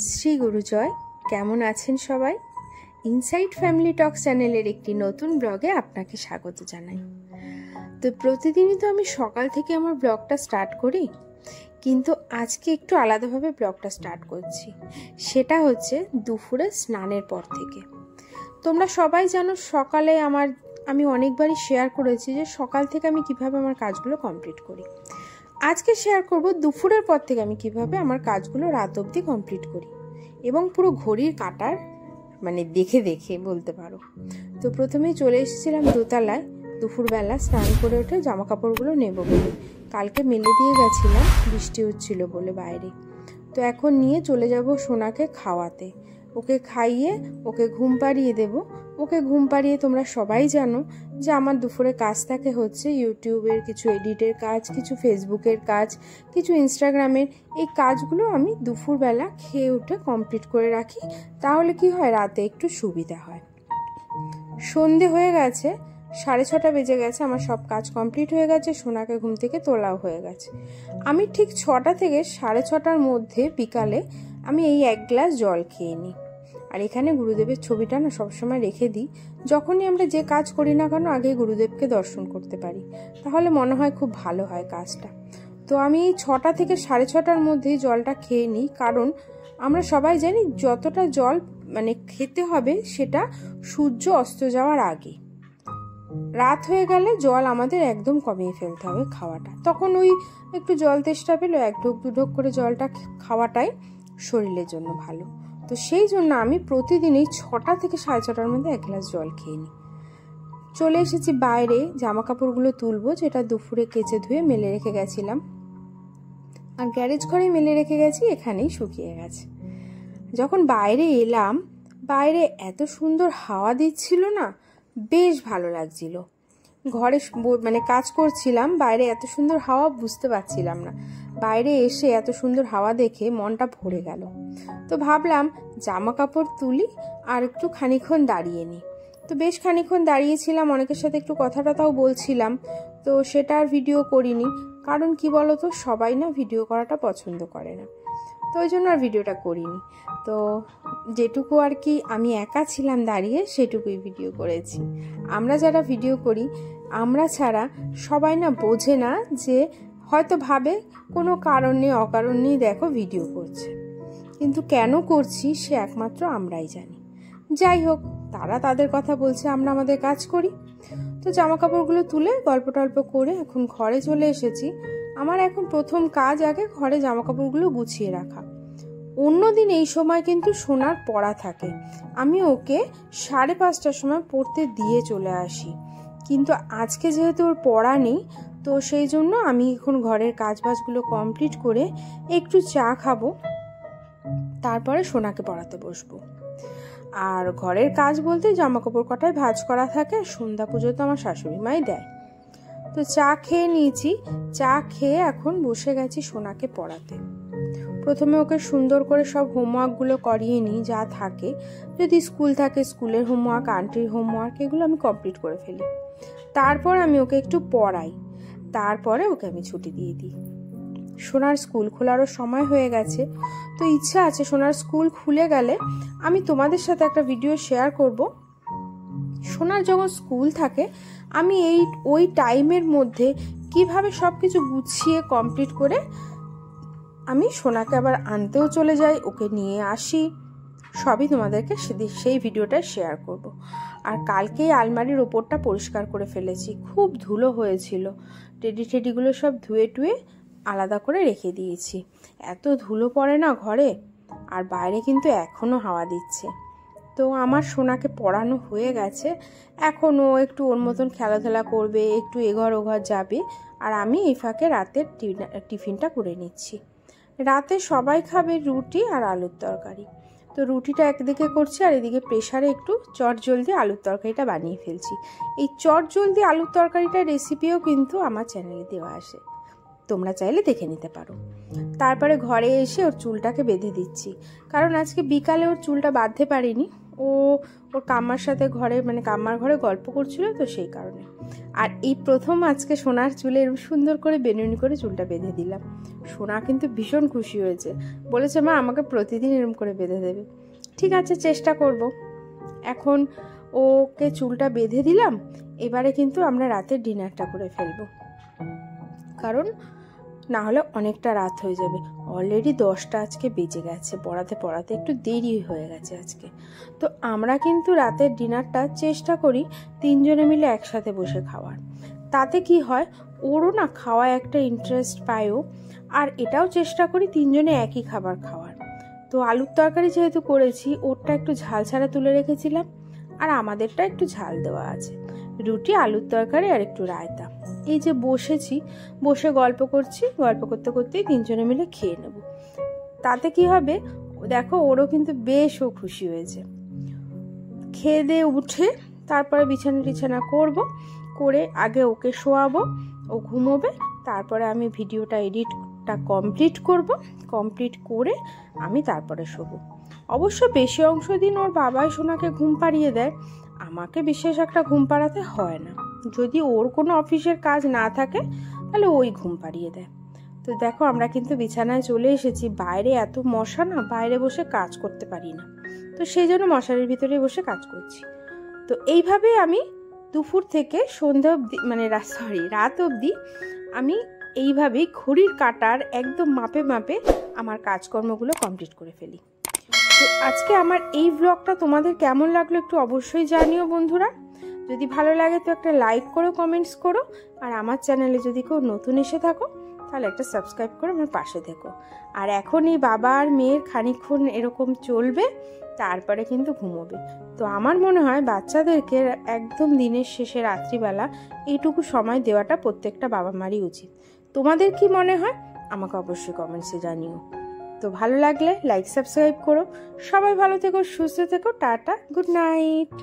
শ্রী গুরুজয়, কেমন আছেন সবাই? ইনসাইট ফ্যামিলি টক চ্যানেলের একটি নতুন ব্লগে আপনাকে স্বাগত জানাই। তো প্রতিদিনই তো আমি সকাল থেকে আমার ব্লগটা স্টার্ট করি, কিন্তু আজকে একটু আলাদাভাবে ব্লগটা স্টার্ট করছি। সেটা হচ্ছে দুপুরে স্নানের পর থেকে। তোমরা সবাই জানো সকালে আমি অনেকবারই শেয়ার করেছি যে সকাল থেকে আমি কিভাবে আমার কাজগুলো কমপ্লিট করি। আজকে শেয়ার করব দুপুরের পর থেকে আমি কিভাবে আমার কাজগুলো রাত অবধি কমপ্লিট করি, এবং পুরো ঘড়ির কাঁটার দেখে দেখে বলতে পারো। তো প্রথমেই চলে এসেছিলাম দোতলায় দুপুরবেলা স্নান করে উঠে জামা কাপড়গুলো নেব বলে। কালকে মেলে দিয়ে গেছিলাম, বৃষ্টি হচ্ছিল বলে বাইরে। তো এখন নিয়ে চলে যাব সোনাকে খাওয়াতে। ওকে খাইয়ে ওকে ঘুম পাড়িয়ে দেব। ওকে ঘুম পাড়িয়ে তোমরা সবাই জানো যে আমার দুপুরে কাজ থাকে হচ্ছে ইউটিউবের কিছু এডিটের কাজ, কিছু ফেসবুকের কাজ, কিছু ইনস্টাগ্রামের। এই কাজগুলো আমি দুপুরবেলা খেয়ে উঠে কমপ্লিট করে রাখি, তাহলে কি হয় রাতে একটু সুবিধা হয়। সন্ধে হয়ে গেছে, 6:30 বেজে গেছে, আমার সব কাজ কমপ্লিট হয়ে গেছে, সোনাকে ঘুম থেকে তোলাও হয়ে গেছে। আমি ঠিক 6টা থেকে 6:30টার মধ্যে বিকালে আমি এই 1 গ্লাস জল খেয়ে নিই। আর এখানে গুরুদেবের ছবিটা না সবসময় রেখে দিই। যখনই আমরা যে কাজ করি না কেন আগে গুরুদেবকে দর্শন করতে পারি, তাহলে মনে হয় খুব ভালো হয় কাজটা। তো আমি এই 6টা থেকে 6:30টার মধ্যেই জলটা খেয়ে নিই, কারণ আমরা সবাই জানি যতটা জল খেতে হবে সেটা সূর্য অস্ত যাওয়ার আগে। রাত হয়ে গেলে জল আমাদের একদম কমিয়ে ফেলতে হবে খাওয়াটা। তখন ওই একটু জল তেষ্টা পেলো, 1 ঢোক 2 ঢোক করে জলটা খাওয়াটাই শরীরের জন্য ভালো। তো সেই জন্য আমি প্রতিদিনই 6টা থেকে 6:30টার মধ্যে 1 গ্লাস জল খেয়ে নিই। চলে এসেছি বাইরে, জামা কাপড়গুলো তুলবো, যেটা দুপুরে কেচে ধুয়ে মেলে রেখে গেছিলাম। আর গ্যারেজ ঘরে মেলে রেখে গেছি, এখানেই শুকিয়ে গেছে। যখন বাইরে এলাম, বাইরে এত সুন্দর হাওয়া দিচ্ছিল না, বেশ ভালো লাগছিল। ঘরে কাজ করছিলাম, বাইরে এত সুন্দর হাওয়া বুঝতে পারছিলাম না। বাইরে এসে এত সুন্দর হাওয়া দেখে মনটা ভরে গেল। তো ভাবলাম জামা কাপড় তুলি আর একটু খানিকক্ষণ দাঁড়িয়ে নিই। তো বেশ খানিকক্ষণ দাঁড়িয়েছিলাম, অনেকের সাথে একটু কথাটাও বলছিলাম। তো সেটা আর ভিডিও করিনি, কারণ কি বলতো, সবাই না ভিডিও করাটা পছন্দ করে না, তো ওই জন্য আর ভিডিওটা করিনি। তো যেটুকু আর কি আমি একা ছিলাম দাঁড়িয়ে, সেটুকুই ভিডিও করেছি। আমরা যারা ভিডিও করি, আমরা ছাড়া সবাই না বোঝে না, যে হয়তো ভাবে কোনো কারণ নেই অকারণ নেই দেখো ভিডিও করছে, কিন্তু কেন করছি সে একমাত্র আমরাই জানি। যাই হোক, তারা তাদের কথা বলছে, আমরা আমাদের কাজ করি। তো জামা কাপড়গুলো তুলে গল্প টল্প করে এখন ঘরে চলে এসেছি। আমার এখন প্রথম কাজ আগে ঘরে জামা কাপড়গুলো গুছিয়ে রাখা। অন্যদিন এই সময় কিন্তু সোনার পড়া থাকে, আমি ওকে 5:30টার সময় পড়তে দিয়ে চলে আসি। কিন্তু আজকে যেহেতু ওর পড়া নেই, তো সেই জন্য আমি এখন ঘরের কাজবাজগুলো কমপ্লিট করে একটু চা খাবো, তারপরে সোনাকে পড়াতে বসবো। আর ঘরের কাজ বলতে জামা কাপড় কটায় ভাঁজ করা থাকে, সন্ধ্যা পুজো তো আমার শাশুড়ি মাই দেয়। তো চা খেয়ে নিয়েছি, চা খেয়ে এখন বসে গেছি সোনাকে পড়াতে। প্রথমে ওকে সুন্দর করে সব হোমওয়ার্কগুলো করিয়ে নিই, যা থাকে। যদি স্কুল থাকে স্কুলের হোমওয়ার্ক, আন্টির হোমওয়ার্ক, এগুলো আমি কমপ্লিট করে ফেলি। তারপর আমি ওকে একটু পড়াই, তারপরে ওকে আমি ছুটি দিয়ে দিই। সোনার স্কুল খোলারও সময় হয়ে গেছে, তো ইচ্ছা আছে সোনার স্কুল খুলে গেলে আমি তোমাদের সাথে একটা ভিডিও শেয়ার করব। সোনার যখন স্কুল থাকে আমি ওই টাইমের মধ্যে কিভাবে সব কিছু গুছিয়ে কমপ্লিট করে আমি সোনাকে আবার আনতেও চলে যাই, ওকে নিয়ে আসি, সবই তোমাদেরকে সেই ভিডিওটা শেয়ার করব। আর কালকেই আলমারির ওপরটা পরিষ্কার করে ফেলেছি, খুব ধুলো হয়েছিল। টেডিগুলো সব ধুয়ে টুয়ে আলাদা করে রেখে দিয়েছি। এত ধুলো পড়ে না ঘরে, আর বাইরে কিন্তু এখনও হাওয়া দিচ্ছে। তো আমার সোনাকে পড়ানো হয়ে গেছে, এখন ও একটু ওর মতন খেলাধুলা করবে, একটু এঘর ওঘর যাবে, আর আমি এই ফাঁকে রাতের টিফিনটা করে নিচ্ছি। রাতে সবাই খাবে রুটি আর আলুর তরকারি। তো রুটিটা একদিকে করছি, আর এদিকে প্রেসারে একটু চটজলদি আলুর তরকারিটা বানিয়ে ফেলছি। এই চটজলদি আলুর তরকারিটার রেসিপিও কিন্তু আমার চ্যানেলে দেওয়া আছে, তোমরা চাইলে দেখে নিতে পারো। তারপরে ঘরে এসে ওর চুলটাকে বেঁধে দিচ্ছি, কারণ আজকে বিকালে ওর চুলটা বাঁধতে পারিনি, ওর কাম্মার সাথে ঘরে মানে কাম্মার ঘরে গল্প করছিল, তো সেই কারণে। আর এই প্রথম আজকে সোনার চুলে এরকম সুন্দর করে বেনুনি করে চুলটা বেঁধে দিলাম। সোনা কিন্তু ভীষণ খুশি হয়েছে, বলেছে মা আমাকে প্রতিদিন এরকম করে বেঁধে দেবে। ঠিক আছে, চেষ্টা করব। এখন ওকে চুলটা বেঁধে দিলাম, এবারে কিন্তু আমরা রাতের ডিনারটা করে ফেলবো, কারণ না হলে অনেকটা রাত হয়ে যাবে। অলরেডি 10টা আজকে বেজে গেছে, পড়াতে একটু দেরি হয়ে গেছে আজকে। তো আমরা কিন্তু রাতের ডিনারটা চেষ্টা করি 3 জনে মিলে একসাথে বসে খাওয়ার। তাতে কি হয়, ওরও না খাওয়ায় একটা ইন্টারেস্ট পায়ও, আর এটাও চেষ্টা করি 3 জনে একই খাবার খাওয়ার। তো আলুর তরকারি যেহেতু করেছি, ওরটা একটু ঝাল ছাড়া তুলে রেখেছিলাম, আর আমাদেরটা একটু ঝাল দেওয়া আছে। রুটি, আলুর তরকারি আর একটু রায়তা। এই যে বসেছি, বসে গল্প করছি, গল্প করতে করতেই 3 জনে মিলে খেয়ে নেব। তাতে কি হবে, দেখো ওরও কিন্তু বেশ ও খুশি হয়েছে। খেয়ে দিয়ে উঠে তারপরে বিছানা করে আগে ওকে শোয়াবো, ও ঘুমোবে, তারপরে আমি ভিডিওটা এডিটটা কমপ্লিট করে আমি তারপরে শোবো। অবশ্য বেশি অংশ দিন ওর বাবাই সোনাকে ঘুম পাড়িয়ে দেয়, আমাকে বিশেষ একটা ঘুম পাড়াতে হয় না। যদি ওর কোনো অফিসের কাজ না থাকে তাহলে ওই ঘুম পাড়িয়ে দেয়। তো দেখো আমরা কিন্তু বিছানায় চলে এসেছি। বাইরে এত মশা না, বাইরে বসে কাজ করতে পারি না, তো সেই জন্য মশারির ভিতরে বসে কাজ করছি। তো এইভাবে আমি দুপুর থেকে সন্ধ্যা অবধি মানে রাত অবধি আমি এইভাবেই ঘড়ির কাঁটার একদম মাপে আমার কাজকর্মগুলো কমপ্লিট করে ফেলি। তো আজকে আমার এই ব্লগটা তোমাদের কেমন লাগলো একটু অবশ্যই জানিও বন্ধুরা। যদি ভালো লাগে তো একটা লাইক করো, কমেন্টস করো, আর আমার চ্যানেলে যদি কেউ নতুন এসে থাকো তাহলে একটা সাবস্ক্রাইব করে আমার পাশে থেকো। আর এখন এই বাবা আর মেয়ের খানিকক্ষণ এরকম চলবে, তারপরে কিন্তু ঘুমোবে। তো আমার মনে হয় বাচ্চাদেরকে একদম দিনের শেষে রাত্রিবেলা এইটুকু সময় দেওয়াটা প্রত্যেকটা বাবা মারই উচিত। তোমাদের কি মনে হয় আমাকে অবশ্যই কমেন্টসে জানিও। তো ভালো লাগলে লাইক সাবস্ক্রাইব করো। সবাই ভালো থেকো, সুস্থ থেকো, টাটা, গুড নাইট।